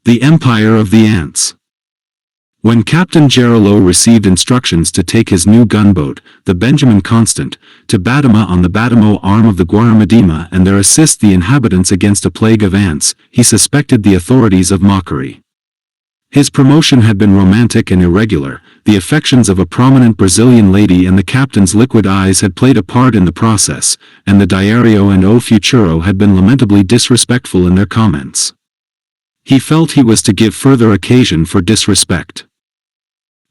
The Empire of the Ants. When Captain Geroulot received instructions to take his new gunboat, the Benjamin Constant, to Batama on the Batamo arm of the Guaramadima and there assist the inhabitants against a plague of ants, he suspected the authorities of mockery. His promotion had been romantic and irregular, the affections of a prominent Brazilian lady and the captain's liquid eyes had played a part in the process, and the Diario and O Futuro had been lamentably disrespectful in their comments. He felt he was to give further occasion for disrespect.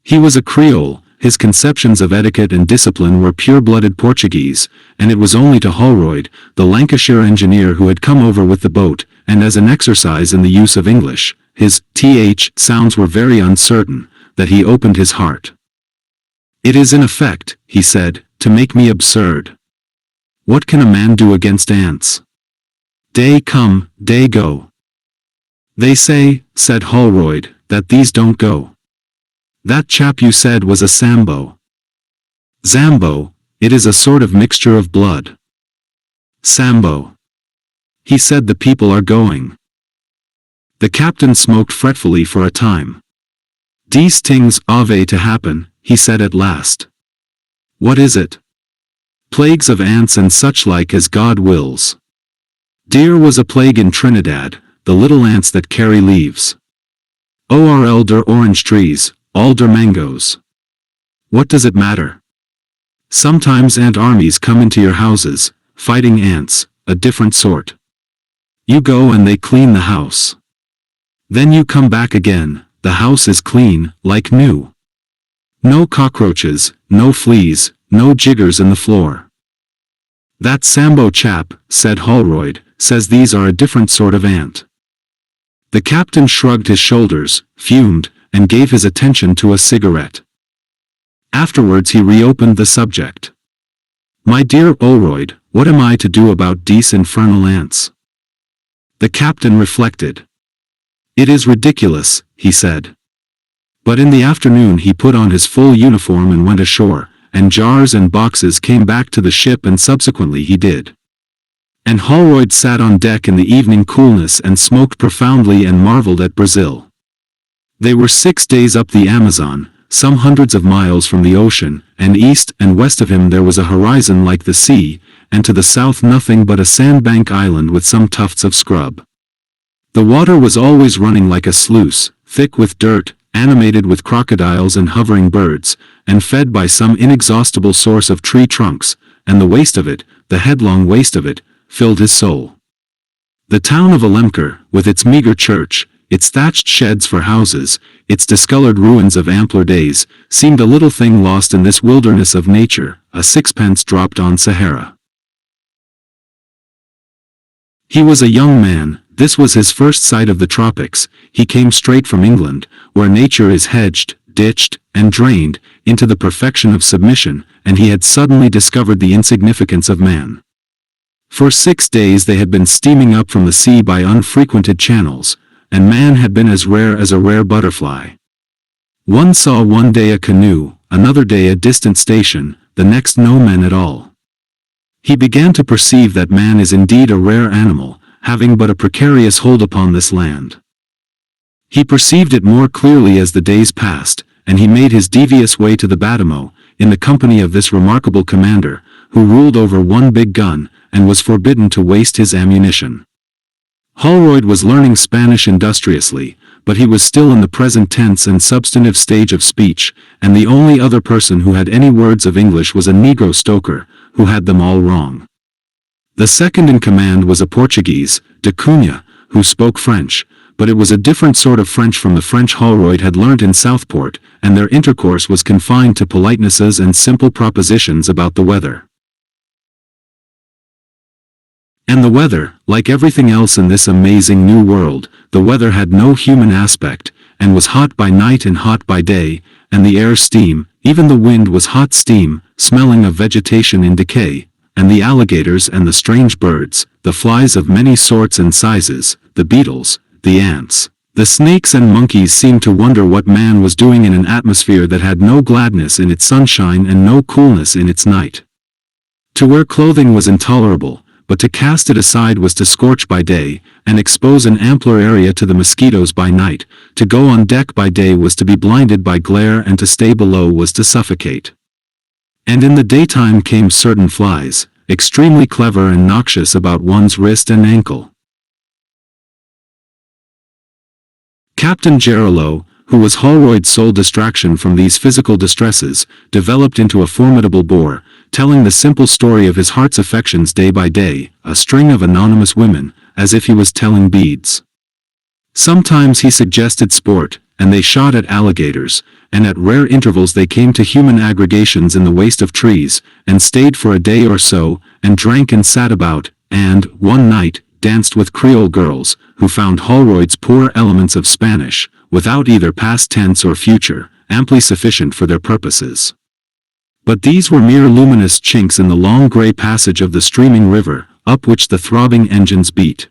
He was a Creole, his conceptions of etiquette and discipline were pure-blooded Portuguese, and it was only to Holroyd, the Lancashire engineer who had come over with the boat, and as an exercise in the use of English, his th sounds were very uncertain, that he opened his heart. "It is in effect," he said, "to make me absurd. What can a man do against ants? Day come, day go." "They say," said Holroyd, "that these don't go. That chap you said was a Sambo." "Zambo, it is a sort of mixture of blood." "Sambo. He said the people are going." The captain smoked fretfully for a time. "These things ave to happen," he said at last. "What is it?" "Plagues of ants and such like as God wills. Deer was a plague in Trinidad, the little ants that carry leaves. Orl der orange trees, all der mangoes. What does it matter? Sometimes ant armies come into your houses, fighting ants, a different sort. You go and they clean the house. Then you come back again, the house is clean, like new. No cockroaches, no fleas, no jiggers in the floor." "That Sambo chap," said Holroyd, "says these are a different sort of ant." The captain shrugged his shoulders, fumed, and gave his attention to a cigarette. Afterwards he reopened the subject. "My dear Holroyd, what am I to do about these infernal ants?" The captain reflected. "It is ridiculous," he said. But in the afternoon he put on his full uniform and went ashore, and jars and boxes came back to the ship and subsequently he did. And Holroyd sat on deck in the evening coolness and smoked profoundly and marveled at Brazil. They were 6 days up the Amazon, some hundreds of miles from the ocean, and east and west of him there was a horizon like the sea, and to the south nothing but a sandbank island with some tufts of scrub. The water was always running like a sluice, thick with dirt, animated with crocodiles and hovering birds, and fed by some inexhaustible source of tree trunks, and the waste of it, the headlong waste of it, filled his soul. The town of Alemquer, with its meager church, its thatched sheds for houses, its discolored ruins of ampler days, seemed a little thing lost in this wilderness of nature, a sixpence dropped on Sahara. He was a young man. This was his first sight of the tropics. He came straight from England, where nature is hedged, ditched, and drained, into the perfection of submission, and he had suddenly discovered the insignificance of man. For 6 days they had been steaming up from the sea by unfrequented channels, and man had been as rare as a rare butterfly. One saw one day a canoe, another day a distant station, the next no men at all. He began to perceive that man is indeed a rare animal, having but a precarious hold upon this land. He perceived it more clearly as the days passed, and he made his devious way to the Batamo, in the company of this remarkable commander, who ruled over one big gun, and was forbidden to waste his ammunition. Holroyd was learning Spanish industriously, but he was still in the present tense and substantive stage of speech, and the only other person who had any words of English was a Negro stoker, who had them all wrong. The second in command was a Portuguese, de Cunha, who spoke French, but it was a different sort of French from the French Holroyd had learnt in Southport, and their intercourse was confined to politenesses and simple propositions about the weather. And the weather, like everything else in this amazing new world, the weather had no human aspect, and was hot by night and hot by day, and the air steam, even the wind was hot steam, smelling of vegetation in decay, and the alligators and the strange birds, the flies of many sorts and sizes, the beetles, the ants, the snakes and monkeys seemed to wonder what man was doing in an atmosphere that had no gladness in its sunshine and no coolness in its night. To wear clothing was intolerable, but to cast it aside was to scorch by day, and expose an ampler area to the mosquitoes by night. To go on deck by day was to be blinded by glare, and to stay below was to suffocate. And in the daytime came certain flies, extremely clever and noxious, about one's wrist and ankle. Captain Gerould, who was Holroyd's sole distraction from these physical distresses, developed into a formidable bore, telling the simple story of his heart's affections day by day, a string of anonymous women, as if he was telling beads. Sometimes he suggested sport, and they shot at alligators, and at rare intervals they came to human aggregations in the waste of trees, and stayed for a day or so, and drank and sat about, and, one night, danced with Creole girls, who found Holroyd's poor elements of Spanish, without either past tense or future, amply sufficient for their purposes. But these were mere luminous chinks in the long grey passage of the streaming river, up which the throbbing engines beat.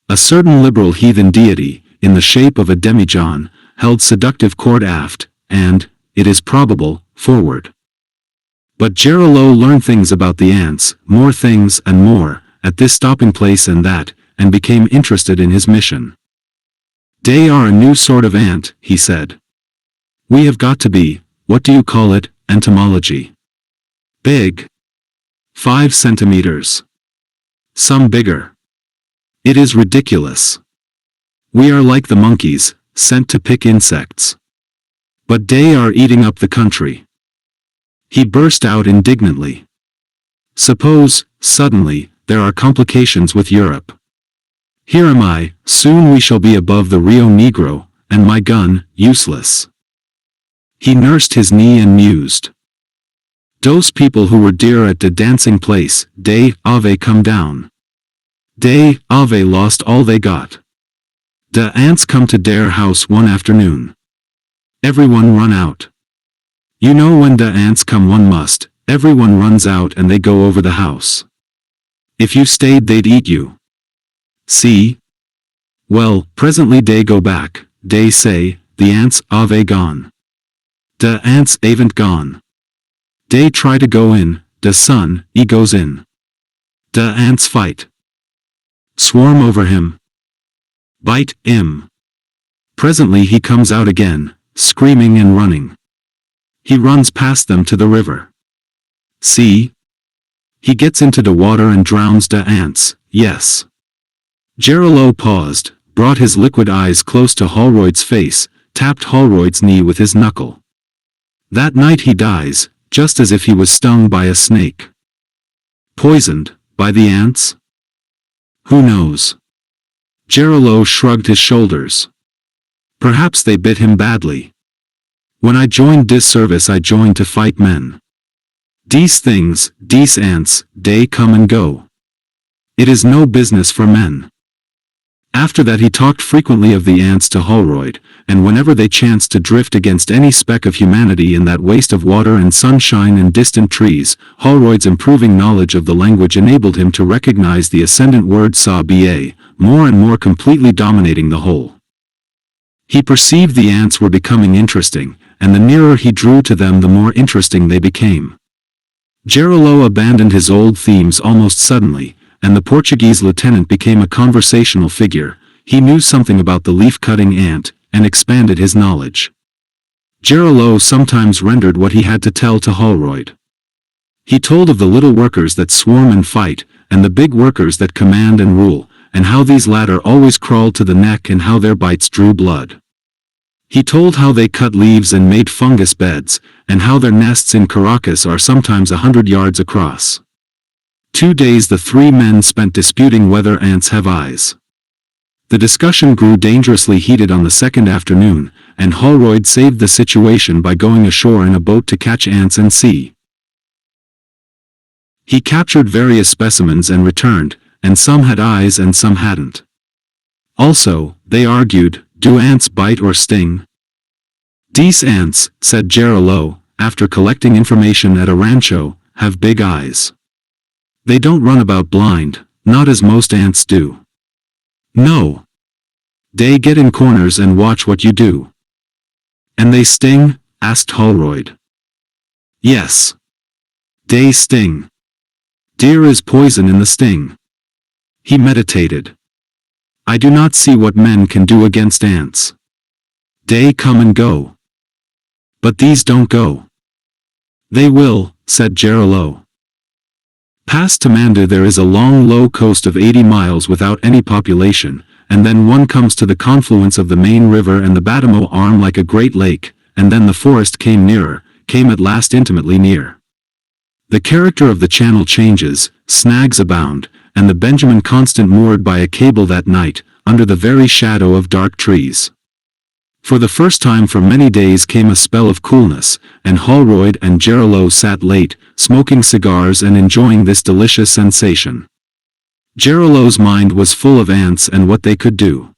A certain liberal heathen deity, in the shape of a demijohn, held seductive court aft, and, it is probable, forward. But Gerould learned things about the ants, more things and more, at this stopping place and that, and became interested in his mission. "They are a new sort of ant," he said. "We have got to be, what do you call it, entomology? Big. 5 centimeters. Some bigger. It is ridiculous. We are like the monkeys, sent to pick insects. But they are eating up the country." He burst out indignantly. "Suppose, suddenly, there are complications with Europe. Here am I, soon we shall be above the Rio Negro, and my gun, useless." He nursed his knee and mused. "Those people who were dear at the dancing place, they have come down. They have lost all they got. The ants come to their house one afternoon. Everyone run out. You know when the ants come one must, everyone runs out and they go over the house. If you stayed they'd eat you. See? Well, presently they go back, they say, the ants have gone. The ants haven't gone. They try to go in, the sun, he goes in. The ants fight. Swarm over him. Bite him. Presently he comes out again, screaming and running. He runs past them to the river. See? He gets into the water and drowns the ants, yes." Gerould paused, brought his liquid eyes close to Holroyd's face, tapped Holroyd's knee with his knuckle. "That night he dies, just as if he was stung by a snake." "Poisoned, by the ants?" "Who knows?" Gerould shrugged his shoulders. "Perhaps they bit him badly. When I joined this service I joined to fight men. These things, these ants, they come and go. It is no business for men." After that he talked frequently of the ants to Holroyd, and whenever they chanced to drift against any speck of humanity in that waste of water and sunshine and distant trees, Holroyd's improving knowledge of the language enabled him to recognize the ascendant word sa-ba, more and more completely dominating the whole. He perceived the ants were becoming interesting, and the nearer he drew to them the more interesting they became. Gerould abandoned his old themes almost suddenly, and the Portuguese lieutenant became a conversational figure. He knew something about the leaf-cutting ant, and expanded his knowledge. Gerould sometimes rendered what he had to tell to Holroyd. He told of the little workers that swarm and fight, and the big workers that command and rule, and how these latter always crawled to the neck and how their bites drew blood. He told how they cut leaves and made fungus beds, and how their nests in Caracas are sometimes 100 yards across. 2 days the 3 men spent disputing whether ants have eyes. The discussion grew dangerously heated on the second afternoon, and Holroyd saved the situation by going ashore in a boat to catch ants and see. He captured various specimens and returned, and some had eyes and some hadn't. Also, they argued, do ants bite or sting? "These ants," said Gerould, after collecting information at a rancho, "have big eyes. They don't run about blind, not as most ants do. No. They get in corners and watch what you do." "And they sting?" asked Holroyd. "Yes. They sting. Dear is poison in the sting. He meditated. I do not see what men can do against ants. They come and go. But these don't go. They will, said Gerold. Past Tamandu there is a long low coast of 80 miles without any population, and then one comes to the confluence of the main river and the Badamo arm like a great lake, and then the forest came nearer, came at last intimately near. The character of the channel changes, snags abound, and the Benjamin Constant moored by a cable that night, under the very shadow of dark trees. For the first time for many days came a spell of coolness, and Holroyd and Gerold sat late, smoking cigars and enjoying this delicious sensation. Gerold's mind was full of ants and what they could do.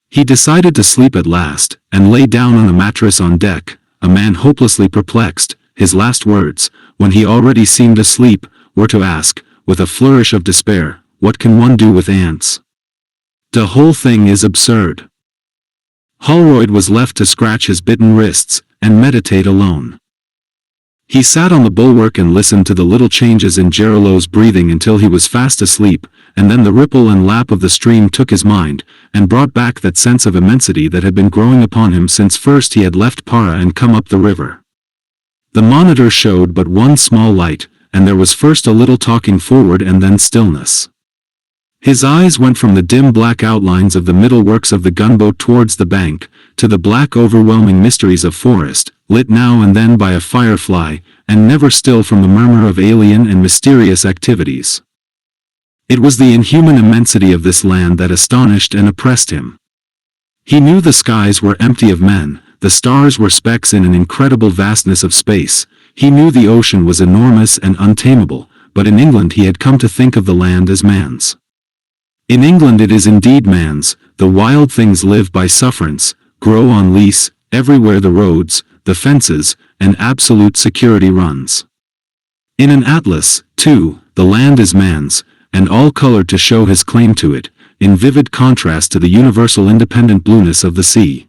He decided to sleep at last, and lay down on a mattress on deck, a man hopelessly perplexed. His last words, when he already seemed asleep, were to ask, with a flourish of despair, what can one do with ants? The whole thing is absurd. Holroyd was left to scratch his bitten wrists, and meditate alone. He sat on the bulwark and listened to the little changes in Gerold's breathing until he was fast asleep, and then the ripple and lap of the stream took his mind, and brought back that sense of immensity that had been growing upon him since first he had left Para and come up the river. The monitor showed but one small light, and there was first a little talking forward and then stillness. His eyes went from the dim black outlines of the middle works of the gunboat towards the bank, to the black overwhelming mysteries of forest, lit now and then by a firefly, and never still from the murmur of alien and mysterious activities. It was the inhuman immensity of this land that astonished and oppressed him. He knew the skies were empty of men, the stars were specks in an incredible vastness of space, he knew the ocean was enormous and untamable, but in England he had come to think of the land as man's. In England it is indeed man's, the wild things live by sufferance, grow on lease, everywhere the roads, the fences, and absolute security runs. In an atlas, too, the land is man's, and all colored to show his claim to it, in vivid contrast to the universal independent blueness of the sea.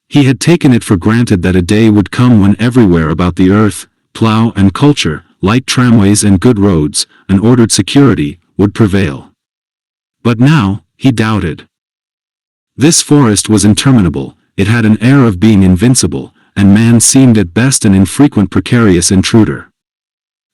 He had taken it for granted that a day would come when everywhere about the earth, plow and culture, light tramways and good roads, and ordered security, would prevail. But now, he doubted. This forest was interminable, it had an air of being invincible, and man seemed at best an infrequent precarious intruder.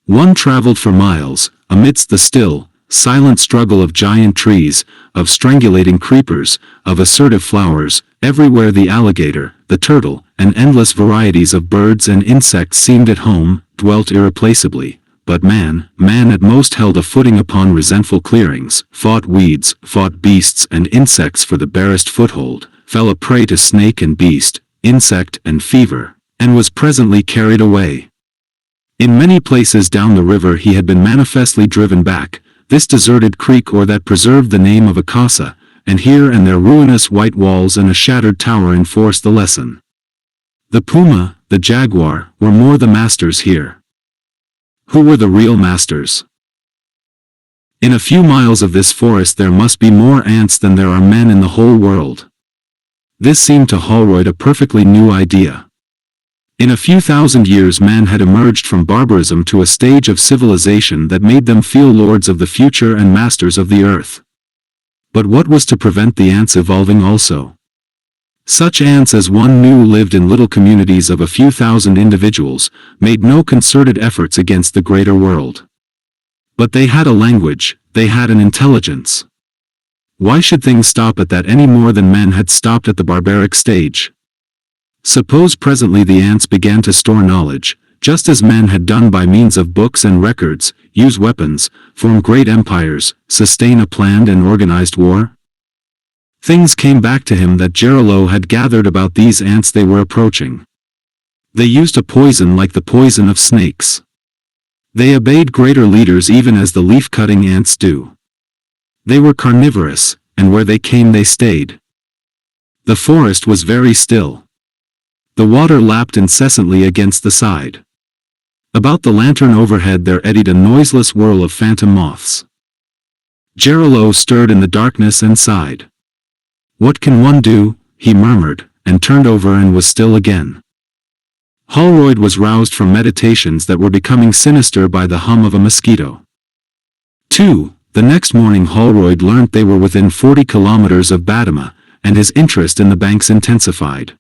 One traveled for miles, amidst the still, silent struggle of giant trees, of strangulating creepers, of assertive flowers, everywhere the alligator, the turtle, and endless varieties of birds and insects seemed at home, dwelt irreplaceably. But man at most held a footing upon resentful clearings, fought weeds, fought beasts and insects for the barest foothold, fell a prey to snake and beast, insect and fever, and was presently carried away. In many places down the river he had been manifestly driven back, this deserted creek or that preserved the name of a casa, and here and there ruinous white walls and a shattered tower enforced the lesson. The puma, the jaguar, were more the masters here. Who were the real masters? In a few miles of this forest there must be more ants than there are men in the whole world. This seemed to Holroyd a perfectly new idea. In a few thousand years man had emerged from barbarism to a stage of civilization that made them feel lords of the future and masters of the earth. But what was to prevent the ants evolving also? Such ants as one knew lived in little communities of a few thousand individuals, made no concerted efforts against the greater world. But they had a language, they had an intelligence. Why should things stop at that any more than men had stopped at the barbaric stage? Suppose presently the ants began to store knowledge, just as men had done by means of books and records, use weapons, form great empires, sustain a planned and organized war? Things came back to him that Gerold had gathered about these ants they were approaching. They used a poison like the poison of snakes. They obeyed greater leaders even as the leaf-cutting ants do. They were carnivorous, and where they came they stayed. The forest was very still. The water lapped incessantly against the side. About the lantern overhead there eddied a noiseless whirl of phantom moths. Gerold stirred in the darkness and sighed. What can one do, he murmured, and turned over and was still again. Holroyd was roused from meditations that were becoming sinister by the hum of a mosquito. 2. The next morning Holroyd learnt they were within 40 kilometers of Badama, and his interest in the banks intensified.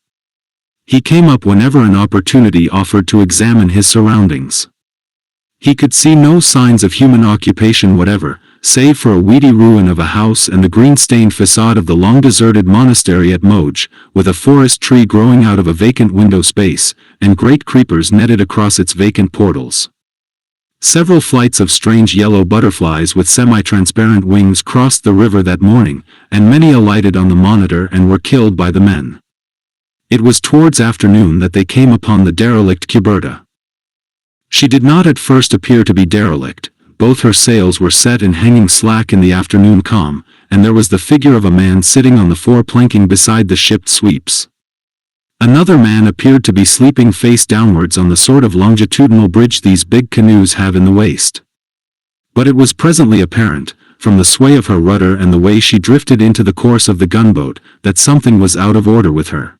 He came up whenever an opportunity offered to examine his surroundings. He could see no signs of human occupation whatever, save for a weedy ruin of a house and the green-stained facade of the long-deserted monastery at Moj, with a forest tree growing out of a vacant window space, and great creepers netted across its vacant portals. Several flights of strange yellow butterflies with semi-transparent wings crossed the river that morning, and many alighted on the Monitor and were killed by the men. It was towards afternoon that they came upon the derelict Cuberta. She did not at first appear to be derelict. Both her sails were set and hanging slack in the afternoon calm, and there was the figure of a man sitting on the fore-planking beside the ship's sweeps. Another man appeared to be sleeping face downwards on the sort of longitudinal bridge these big canoes have in the waist. But it was presently apparent, from the sway of her rudder and the way she drifted into the course of the gunboat, that something was out of order with her.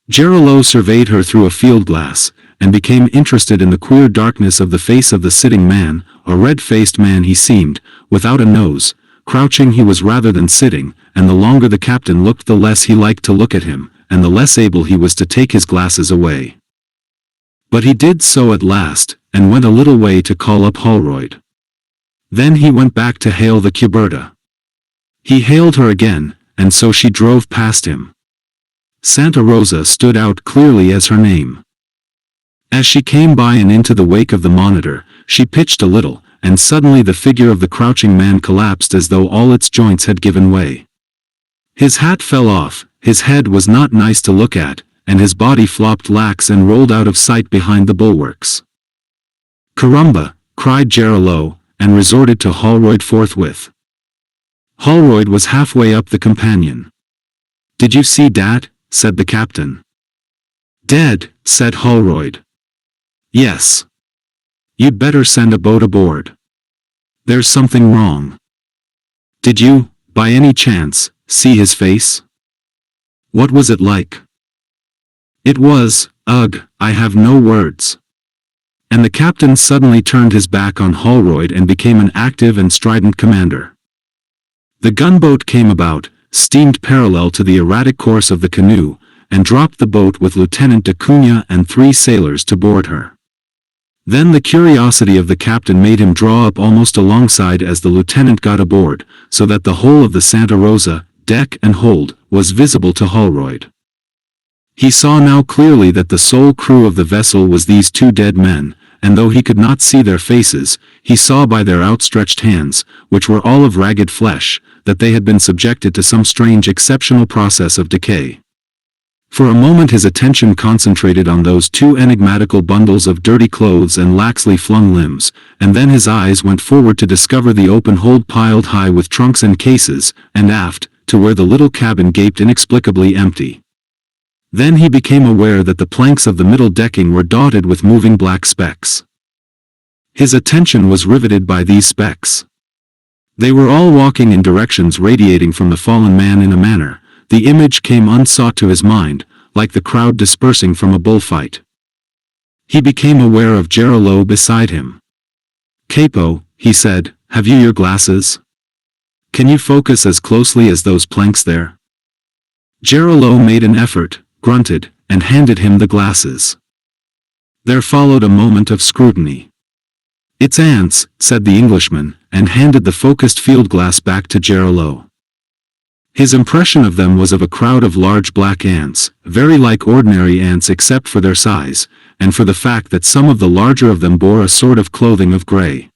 Gerileau surveyed her through a field-glass, and became interested in the queer darkness of the face of the sitting man, a red-faced man he seemed, without a nose. Crouching he was rather than sitting, and the longer the captain looked the less he liked to look at him, and the less able he was to take his glasses away. But he did so at last, and went a little way to call up Holroyd. Then he went back to hail the Cuberta. He hailed her again, and so she drove past him. Santa Rosa stood out clearly as her name. As she came by and into the wake of the Monitor, she pitched a little, and suddenly the figure of the crouching man collapsed as though all its joints had given way. His hat fell off, his head was not nice to look at, and his body flopped lax and rolled out of sight behind the bulwarks. "Caramba!" cried Gerileau, and resorted to Holroyd forthwith. Holroyd was halfway up the companion. "Did you see dat?" said the captain. "Dead," said Holroyd. "Yes. You'd better send a boat aboard. There's something wrong. Did you, by any chance, see his face? What was it like?" "It was, ugh, I have no words." And the captain suddenly turned his back on Holroyd and became an active and strident commander. The gunboat came about, steamed parallel to the erratic course of the canoe, and dropped the boat with Lieutenant de Cunha and 3 sailors to board her. Then the curiosity of the captain made him draw up almost alongside as the lieutenant got aboard, so that the whole of the Santa Rosa, deck and hold, was visible to Holroyd. He saw now clearly that the sole crew of the vessel was these 2 dead men, and though he could not see their faces, he saw by their outstretched hands, which were all of ragged flesh, that they had been subjected to some strange exceptional process of decay. For a moment his attention concentrated on those 2 enigmatical bundles of dirty clothes and laxly flung limbs, and then his eyes went forward to discover the open hold piled high with trunks and cases, and aft, to where the little cabin gaped inexplicably empty. Then he became aware that the planks of the middle decking were dotted with moving black specks. His attention was riveted by these specks. They were all walking in directions radiating from the fallen man in a manner. The image came unsought to his mind, like the crowd dispersing from a bullfight. He became aware of Gerileau beside him. "Capo," he said, "have you your glasses? Can you focus as closely as those planks there?" Gerileau made an effort, grunted, and handed him the glasses. There followed a moment of scrutiny. "It's ants," said the Englishman, and handed the focused field glass back to Gerileau. His impression of them was of a crowd of large black ants, very like ordinary ants except for their size, and for the fact that some of the larger of them bore a sort of clothing of gray.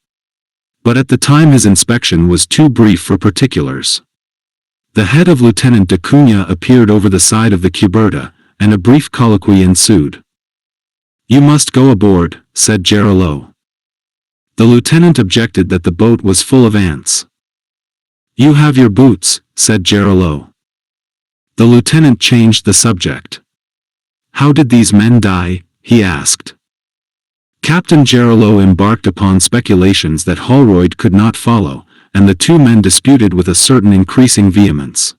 But at the time his inspection was too brief for particulars. The head of Lieutenant de Cunha appeared over the side of the Cuberta, and a brief colloquy ensued. "You must go aboard," said Gerileau. The lieutenant objected that the boat was full of ants. "You have your boots," said Gerileau. The lieutenant changed the subject. "How did these men die?" he asked. Captain Gerileau embarked upon speculations that Holroyd could not follow, and the 2 men disputed with a certain increasing vehemence.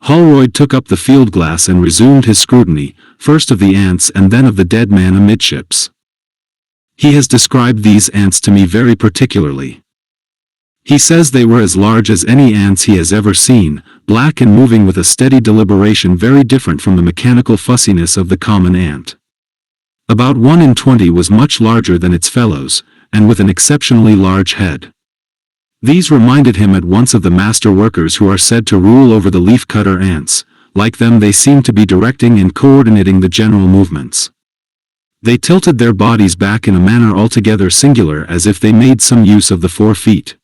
Holroyd took up the field glass and resumed his scrutiny, first of the ants and then of the dead man amidships. "He has described these ants to me very particularly. He says they were as large as any ants he has ever seen, black and moving with a steady deliberation very different from the mechanical fussiness of the common ant. About 1 in 20 was much larger than its fellows, and with an exceptionally large head. These reminded him at once of the master workers who are said to rule over the leaf-cutter ants. Like them, they seemed to be directing and coordinating the general movements. They tilted their bodies back in a manner altogether singular, as if they made some use of the 4 feet.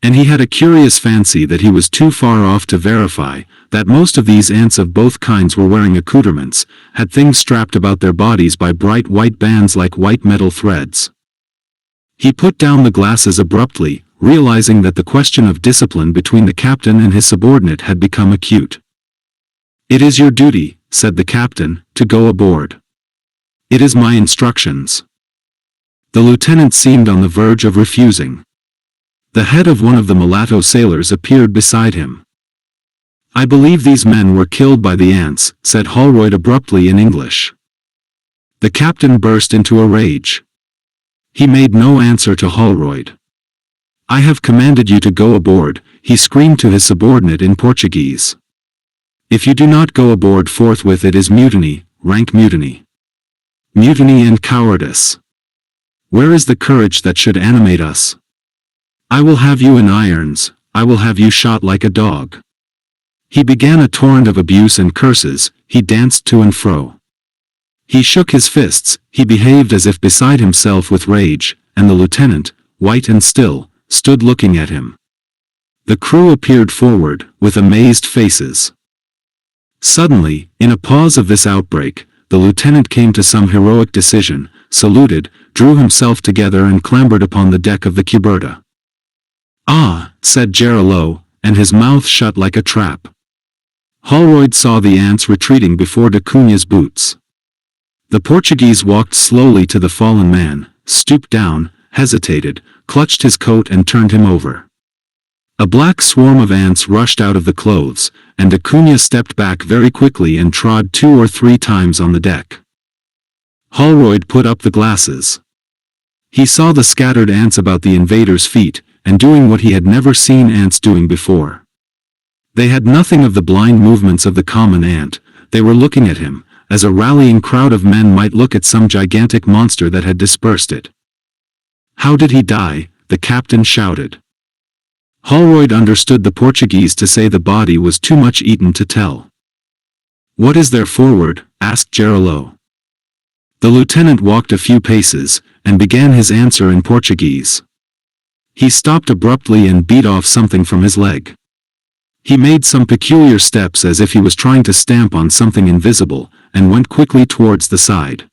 And he had a curious fancy that he was too far off to verify, that most of these ants of both kinds were wearing accoutrements, had things strapped about their bodies by bright white bands like white metal threads. He put down the glasses abruptly, realizing that the question of discipline between the captain and his subordinate had become acute. "It is your duty," said the captain, "to go aboard. It is my instructions." The lieutenant seemed on the verge of refusing. The head of one of the mulatto sailors appeared beside him. "I believe these men were killed by the ants," said Holroyd abruptly in English. The captain burst into a rage. He made no answer to Holroyd. "I have commanded you to go aboard," he screamed to his subordinate in Portuguese. "If you do not go aboard forthwith, it is mutiny, rank mutiny. Mutiny and cowardice. Where is the courage that should animate us? I will have you in irons, I will have you shot like a dog." He began a torrent of abuse and curses, he danced to and fro. He shook his fists, he behaved as if beside himself with rage, and the lieutenant, white and still, stood looking at him. The crew appeared forward, with amazed faces. Suddenly, in a pause of this outbreak, the lieutenant came to some heroic decision, saluted, drew himself together and clambered upon the deck of the cuberta. "Ah," said Geriot, and his mouth shut like a trap. Holroyd saw the ants retreating before da Cunha's boots. The Portuguese walked slowly to the fallen man, stooped down, hesitated, clutched his coat and turned him over. A black swarm of ants rushed out of the clothes, and da Cunha stepped back very quickly and trod 2 or 3 times on the deck. Holroyd put up the glasses. He saw the scattered ants about the invader's feet, and doing what he had never seen ants doing before. They had nothing of the blind movements of the common ant, they were looking at him, as a rallying crowd of men might look at some gigantic monster that had dispersed it. "How did he die?" the captain shouted. Holroyd understood the Portuguese to say the body was too much eaten to tell. "What is there forward?" asked Geriot. The lieutenant walked a few paces, and began his answer in Portuguese. He stopped abruptly and beat off something from his leg. He made some peculiar steps as if he was trying to stamp on something invisible, and went quickly towards the side.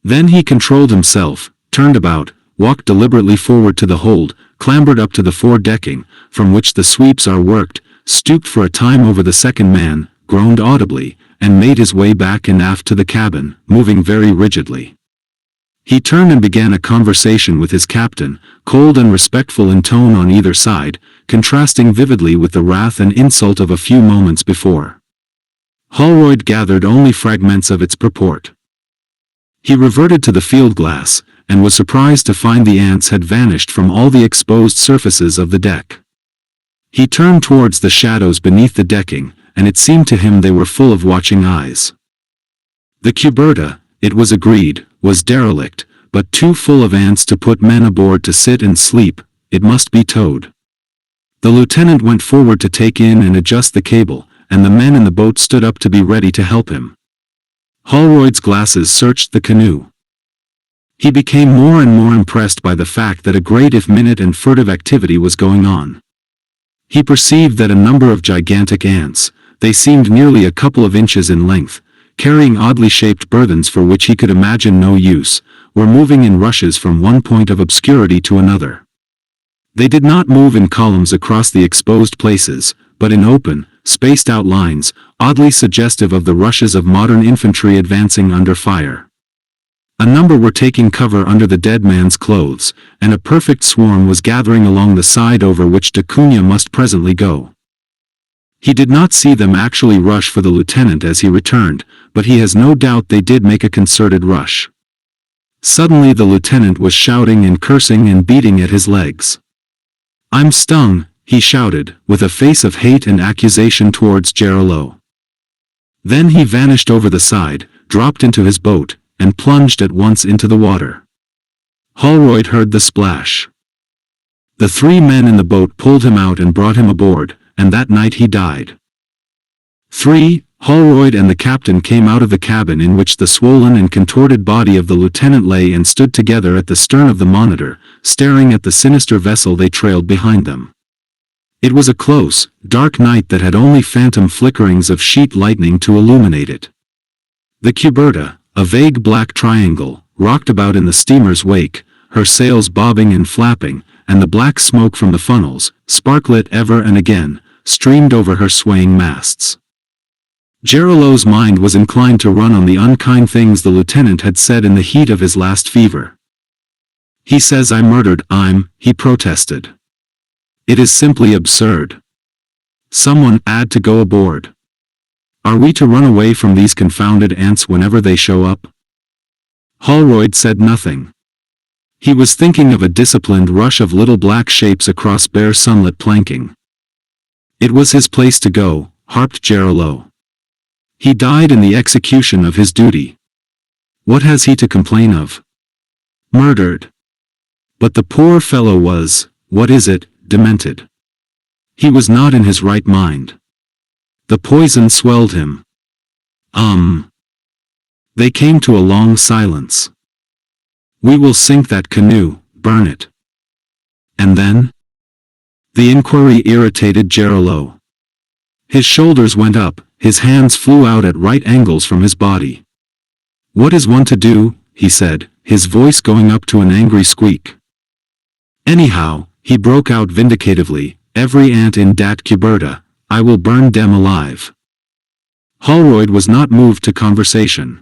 Then he controlled himself, turned about, walked deliberately forward to the hold, clambered up to the fore-decking, from which the sweeps are worked, stooped for a time over the second man, groaned audibly, and made his way back and aft to the cabin, moving very rigidly. He turned and began a conversation with his captain, cold and respectful in tone on either side, contrasting vividly with the wrath and insult of a few moments before. Holroyd gathered only fragments of its purport. He reverted to the field glass, and was surprised to find the ants had vanished from all the exposed surfaces of the deck. He turned towards the shadows beneath the decking, and it seemed to him they were full of watching eyes. The cuberta, it was agreed, was derelict, but too full of ants to put men aboard to sit and sleep, it must be towed. The lieutenant went forward to take in and adjust the cable, and the men in the boat stood up to be ready to help him. Holroyd's glasses searched the canoe. He became more and more impressed by the fact that a great if minute and furtive activity was going on. He perceived that a number of gigantic ants, they seemed nearly a couple of inches in length, carrying oddly shaped burthens for which he could imagine no use, were moving in rushes from one point of obscurity to another. They did not move in columns across the exposed places, but in open, spaced-out lines, oddly suggestive of the rushes of modern infantry advancing under fire. A number were taking cover under the dead man's clothes, and a perfect swarm was gathering along the side over which da Cunha must presently go. He did not see them actually rush for the lieutenant as he returned, but he has no doubt they did make a concerted rush. Suddenly the lieutenant was shouting and cursing and beating at his legs. "I'm stung," he shouted, with a face of hate and accusation towards Gerold. Then he vanished over the side, dropped into his boat, and plunged at once into the water. Holroyd heard the splash. The 3 men in the boat pulled him out and brought him aboard, and that night he died. 3. Holroyd and the captain came out of the cabin in which the swollen and contorted body of the lieutenant lay and stood together at the stern of the Monitor, staring at the sinister vessel they trailed behind them. It was a close, dark night that had only phantom flickerings of sheet lightning to illuminate it. The Cuberta, a vague black triangle, rocked about in the steamer's wake, her sails bobbing and flapping, and the black smoke from the funnels, sparklet ever and again, streamed over her swaying masts. Gerold's mind was inclined to run on the unkind things the lieutenant had said in the heat of his last fever. "He says I murdered I'm," he protested. "It is simply absurd. Someone had to go aboard. Are we to run away from these confounded ants whenever they show up?" Holroyd said nothing. He was thinking of a disciplined rush of little black shapes across bare sunlit planking. "It was his place to go," harped Gerold. "He died in the execution of his duty. What has he to complain of? Murdered. But the poor fellow was, what is it, demented. He was not in his right mind. The poison swelled him." They came to a long silence. "We will sink that canoe, burn it." "And then?" The inquiry irritated Gerold. His shoulders went up, his hands flew out at right angles from his body. "What is one to do?" he said, his voice going up to an angry squeak. "Anyhow," he broke out vindicatively, "every ant in dat Cuberta, I will burn dem alive." Holroyd was not moved to conversation.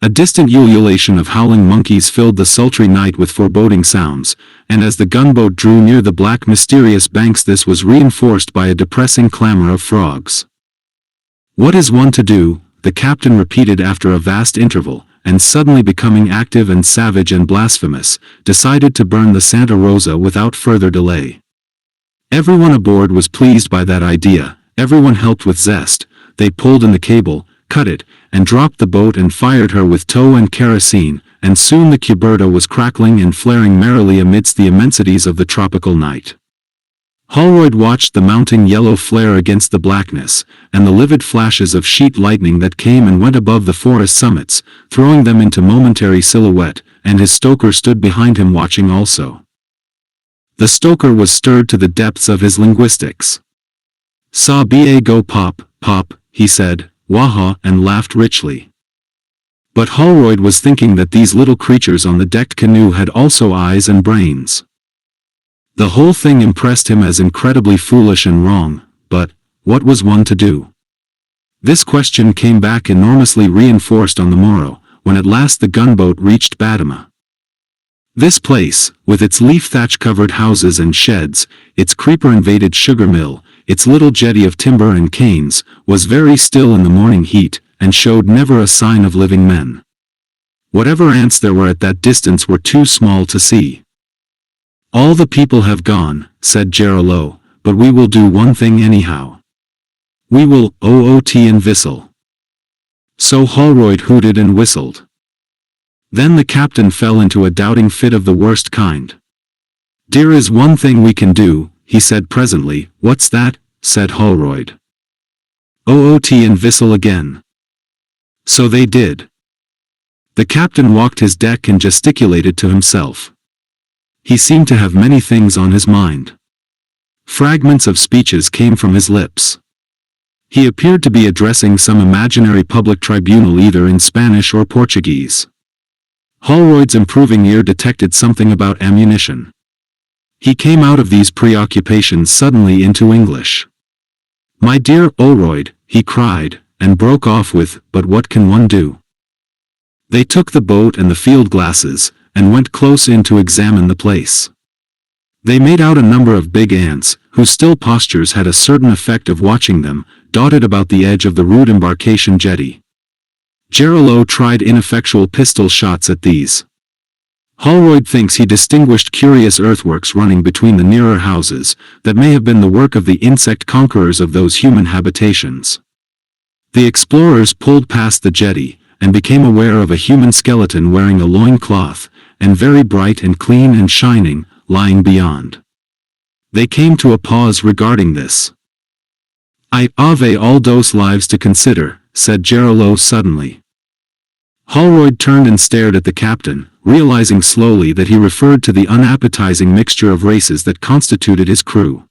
A distant ululation of howling monkeys filled the sultry night with foreboding sounds, and as the gunboat drew near the black mysterious banks this was reinforced by a depressing clamor of frogs. "What is one to do?" the captain repeated after a vast interval, and suddenly becoming active and savage and blasphemous, decided to burn the Santa Rosa without further delay. Everyone aboard was pleased by that idea, everyone helped with zest. They pulled in the cable, cut it, and dropped the boat and fired her with tow and kerosene, and soon the Cuberta was crackling and flaring merrily amidst the immensities of the tropical night. Holroyd watched the mounting yellow flare against the blackness, and the livid flashes of sheet lightning that came and went above the forest summits, throwing them into momentary silhouette, and his stoker stood behind him watching also. The stoker was stirred to the depths of his linguistics. "Saw ba go pop, pop," he said, "waha," and laughed richly. But Holroyd was thinking that these little creatures on the decked canoe had also eyes and brains. The whole thing impressed him as incredibly foolish and wrong, but what was one to do? This question came back enormously reinforced on the morrow, when at last the gunboat reached Batama. This place, with its leaf-thatch-covered houses and sheds, its creeper-invaded sugar mill, its little jetty of timber and canes, was very still in the morning heat, and showed never a sign of living men. Whatever ants there were at that distance were too small to see. "All the people have gone," said Gerold, "but we will do one thing anyhow. We will oot and whistle." So Holroyd hooted and whistled. Then the captain fell into a doubting fit of the worst kind. "There is one thing we can do," he said presently. "What's that?" said Holroyd. "Oot and whistle again." So they did. The captain walked his deck and gesticulated to himself. He seemed to have many things on his mind. Fragments of speeches came from his lips. He appeared to be addressing some imaginary public tribunal either in Spanish or Portuguese. Holroyd's improving ear detected something about ammunition. He came out of these preoccupations suddenly into English. "My dear Holroyd," he cried, and broke off with, "But what can one do?" They took the boat and the field glasses, and went close in to examine the place. They made out a number of big ants, whose still postures had a certain effect of watching them, dotted about the edge of the rude embarkation jetty. Gerold tried ineffectual pistol shots at these. Holroyd thinks he distinguished curious earthworks running between the nearer houses, that may have been the work of the insect conquerors of those human habitations. The explorers pulled past the jetty, and became aware of a human skeleton wearing a loin-cloth, and very bright and clean and shining, lying beyond. They came to a pause regarding this. "I've all those lives to consider," said Gerould suddenly. Holroyd turned and stared at the captain, realizing slowly that he referred to the unappetizing mixture of races that constituted his crew.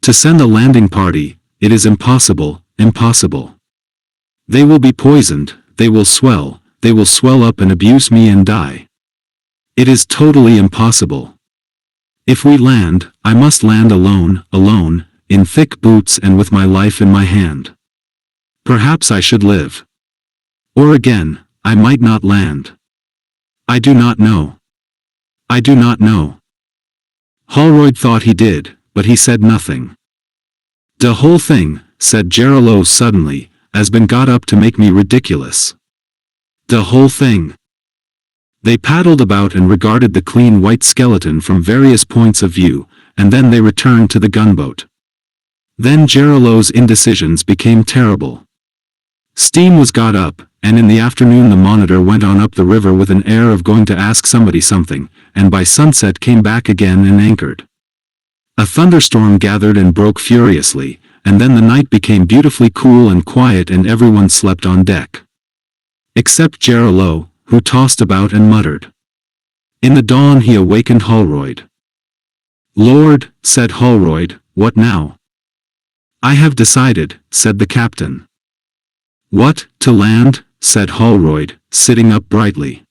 "To send a landing party, it is impossible, impossible. They will be poisoned, they will swell up and abuse me and die. It is totally impossible. If we land, I must land alone, in thick boots and with my life in my hand. Perhaps I should live. Or again, I might not land. I do not know. I do not know." Holroyd thought he did, but he said nothing. "The whole thing," said Gerould suddenly, "has been got up to make me ridiculous. The whole thing." They paddled about and regarded the clean white skeleton from various points of view, and then they returned to the gunboat. Then Geroud's indecisions became terrible. Steam was got up, and in the afternoon the Monitor went on up the river with an air of going to ask somebody something, and by sunset came back again and anchored. A thunderstorm gathered and broke furiously, and then the night became beautifully cool and quiet and everyone slept on deck. Except Gerould, who tossed about and muttered. In the dawn he awakened Holroyd. "Lord," said Holroyd, "what now?" "I have decided," said the captain. "What, to land?" said Holroyd, sitting up brightly.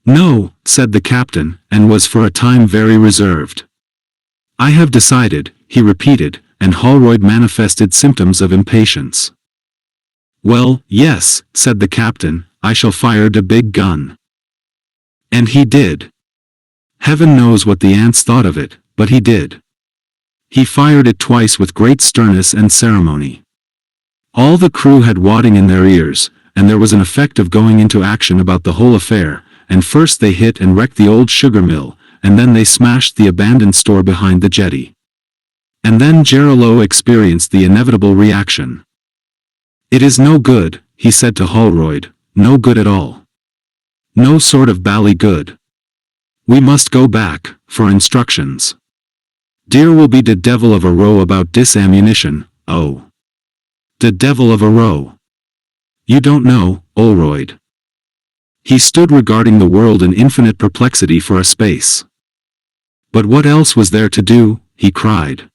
"No," said the captain, and was for a time very reserved. "I have decided," he repeated, and Holroyd manifested symptoms of impatience. "Well, yes," said the captain, "I shall fire the big gun." And he did. Heaven knows what the ants thought of it, but he did. He fired it twice with great sternness and ceremony. All the crew had wadding in their ears, and there was an effect of going into action about the whole affair, and first they hit and wrecked the old sugar mill, and then they smashed the abandoned store behind the jetty. And then Gerould experienced the inevitable reaction. "It is no good," he said to Holroyd, "no good at all. No sort of bally good. We must go back, for instructions. Dear will be the devil of a row about dis ammunition, oh. The devil of a row. You don't know, Holroyd." He stood regarding the world in infinite perplexity for a space. "But what else was there to do?" he cried.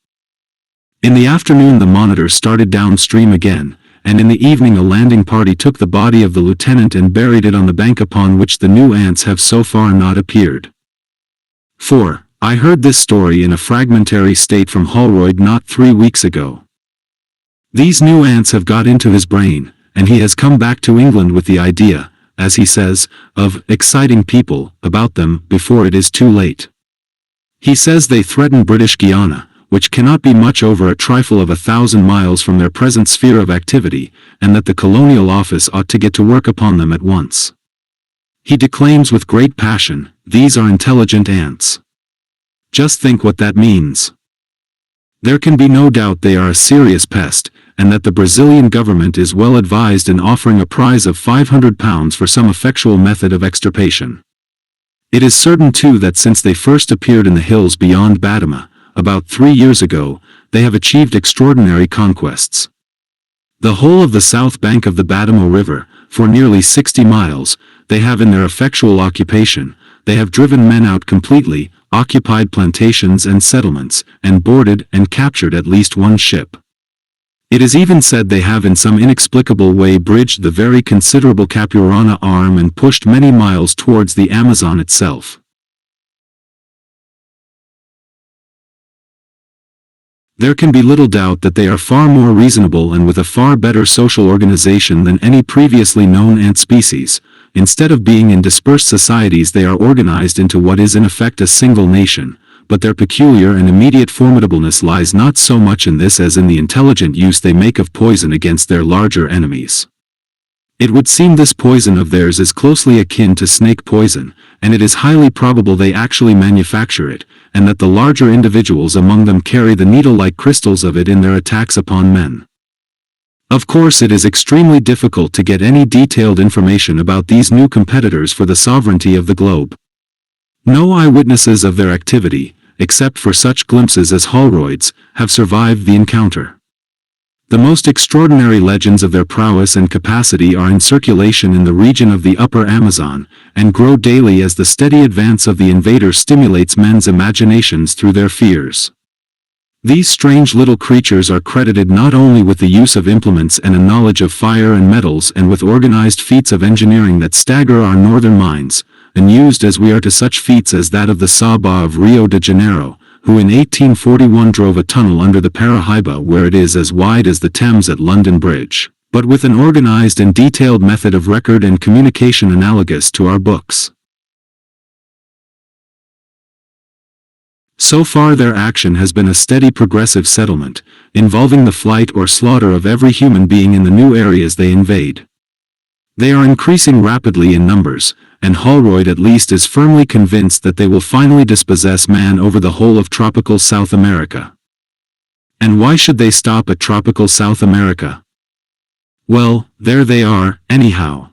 In the afternoon the Monitor started downstream again, and in the evening a landing party took the body of the lieutenant and buried it on the bank upon which the new ants have so far not appeared. 4. I heard this story in a fragmentary state from Holroyd not 3 weeks ago. These new ants have got into his brain, and he has come back to England with the idea, as he says, of exciting people about them before it is too late. He says they threaten British Guiana, which cannot be much over a trifle of 1,000 miles from their present sphere of activity, and that the Colonial Office ought to get to work upon them at once. He declaims with great passion, "These are intelligent ants. Just think what that means. There can be no doubt they are a serious pest, and that the Brazilian government is well advised in offering a prize of £500 for some effectual method of extirpation. It is certain too that since they first appeared in the hills beyond Batama, about 3 years ago, they have achieved extraordinary conquests. The whole of the south bank of the Batama River, for nearly 60 miles, they have in their effectual occupation, they have driven men out completely, occupied plantations and settlements, and boarded and captured at least one ship. It is even said they have in some inexplicable way bridged the very considerable Capurana arm and pushed many miles towards the Amazon itself. There can be little doubt that they are far more reasonable and with a far better social organization than any previously known ant species. Instead of being in dispersed societies they are organized into what is in effect a single nation, but their peculiar and immediate formidableness lies not so much in this as in the intelligent use they make of poison against their larger enemies. It would seem this poison of theirs is closely akin to snake poison, and it is highly probable they actually manufacture it, and that the larger individuals among them carry the needle-like crystals of it in their attacks upon men. Of course, it is extremely difficult to get any detailed information about these new competitors for the sovereignty of the globe. No eyewitnesses of their activity, except for such glimpses as Holroyd's, have survived the encounter. The most extraordinary legends of their prowess and capacity are in circulation in the region of the upper Amazon, and grow daily as the steady advance of the invaders stimulates men's imaginations through their fears. These strange little creatures are credited not only with the use of implements and a knowledge of fire and metals and with organized feats of engineering that stagger our northern minds, unused as we are to such feats as that of the Saba of Rio de Janeiro, who in 1841 drove a tunnel under the Parahyba where it is as wide as the Thames at London Bridge, but with an organized and detailed method of record and communication analogous to our books. So far their action has been a steady progressive settlement, involving the flight or slaughter of every human being in the new areas they invade. They are increasing rapidly in numbers, and Holroyd at least is firmly convinced that they will finally dispossess man over the whole of tropical South America. And why should they stop at tropical South America? Well, there they are, anyhow.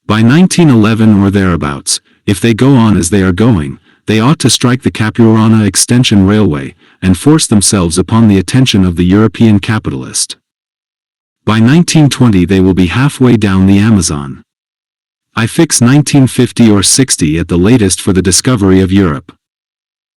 By 1911 or thereabouts, if they go on as they are going, they ought to strike the Capurana Extension Railway, and force themselves upon the attention of the European capitalist. By 1920 they will be halfway down the Amazon. I fix 1950 or 60 at the latest for the discovery of Europe.